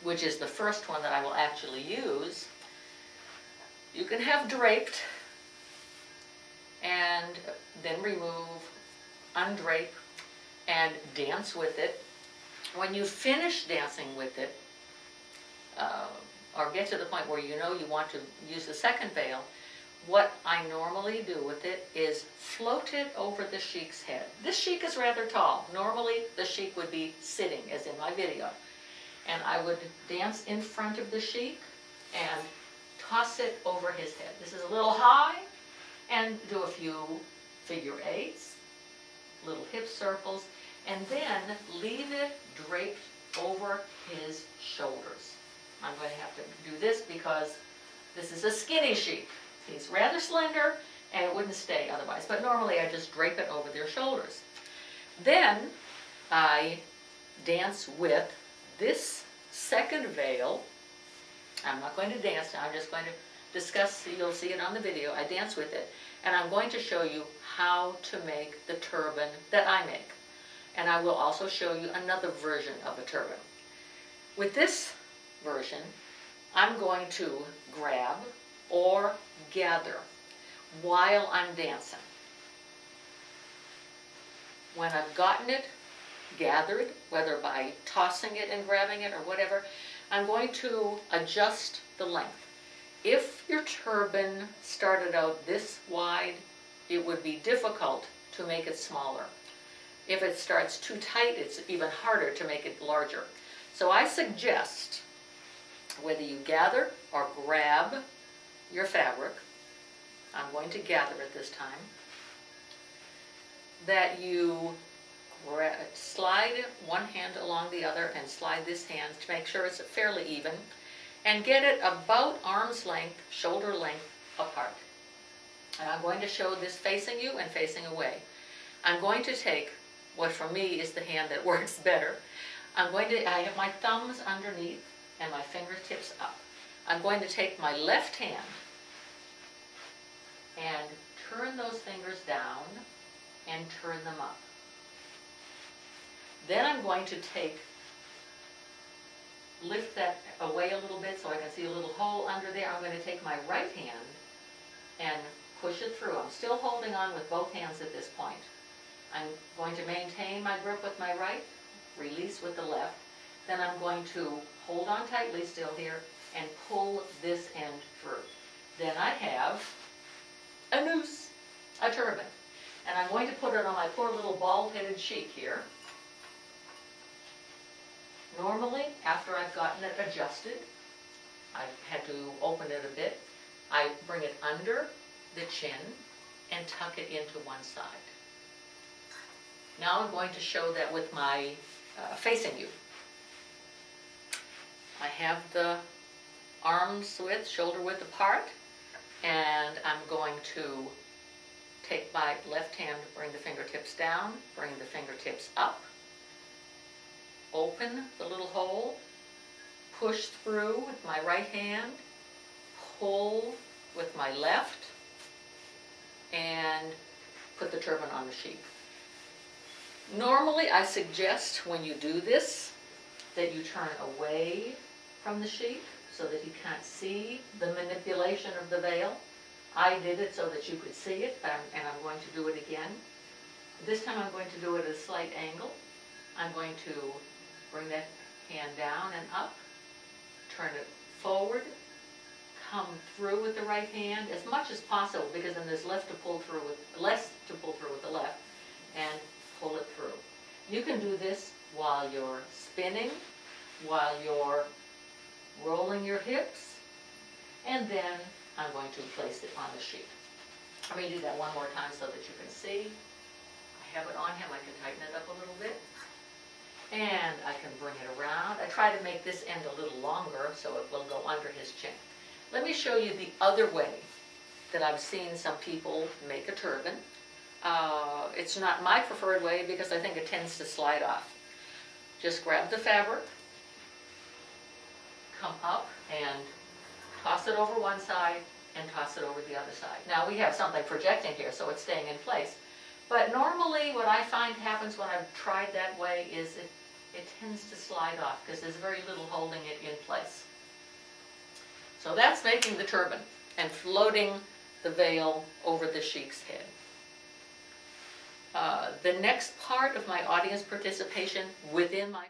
which is the first one that I will actually use, you can have draped and then remove, undrape, and dance with it. When you finish dancing with it, or get to the point where you know you want to use the second veil, what I normally do with it is float it over the sheik's head. This sheik is rather tall. Normally the sheik would be sitting, as in my video. And I would dance in front of the sheik and toss it over his head. This is a little high, and do a few figure eights, little hip circles, and then leave it draped over his shoulders. I'm going to have to do this because this is a skinny sheik. He's rather slender, and it wouldn't stay otherwise. But normally I just drape it over their shoulders. Then I dance with this second veil. I'm not going to dance now. I'm just going to discuss. You'll see it on the video. I dance with it. And I'm going to show you how to make the turban that I make. And I will also show you another version of a turban. With this version, I'm going to grab or gather while I'm dancing. When I've gotten it gathered, whether by tossing it and grabbing it or whatever, I'm going to adjust the length. If your turban started out this wide, it would be difficult to make it smaller. If it starts too tight, it's even harder to make it larger. So I suggest, whether you gather or grab your fabric, I'm going to gather it this time, that you slide one hand along the other and slide this hand to make sure it's fairly even, and get it about arm's length, shoulder length apart. And I'm going to show this facing you and facing away. I'm going to take what for me is the hand that works better. I have my thumbs underneath and my fingertips up. I'm going to take my left hand and turn those fingers down and turn them up. Then I'm going to lift that away a little bit so I can see a little hole under there. I'm going to take my right hand and push it through. I'm still holding on with both hands at this point. I'm going to maintain my grip with my right, release with the left. Then I'm going to hold on tightly still here and pull this end through. Then I have a noose, a turban. And I'm going to put it on my poor little bald-headed sheik here. Normally, after I've gotten it adjusted, I've had to open it a bit, I bring it under the chin and tuck it into one side. Now I'm going to show that with my facing you. I have the arms width, shoulder width apart, and I'm going to take my left hand, bring the fingertips down, bring the fingertips up, open the little hole, push through with my right hand, pull with my left, and put the turban on the sheik. Normally I suggest when you do this that you turn away from the sheik so that he can't see the manipulation of the veil. I did it so that you could see it, and I'm going to do it again. This time I'm going to do it at a slight angle. I'm going to bring that hand down and up, turn it forward, come through with the right hand as much as possible, because then there's less to pull through with the left, and pull it through. You can do this while you're spinning, while you're rolling your hips, and then I'm going to place it on the sheet. I'm going to do that one more time so that you can see. I have it on him. I can tighten it up a little bit. And I can bring it around. I try to make this end a little longer so it will go under his chin. Let me show you the other way that I've seen some people make a turban. It's not my preferred way because I think it tends to slide off. Just grab the fabric, come up and toss it over one side and toss it over the other side. Now we have something projecting here, so it's staying in place. But normally what I find happens when I've tried that way is it tends to slide off because there's very little holding it in place. So that's making the turban and floating the veil over the sheik's head. The next part of my audience participation within my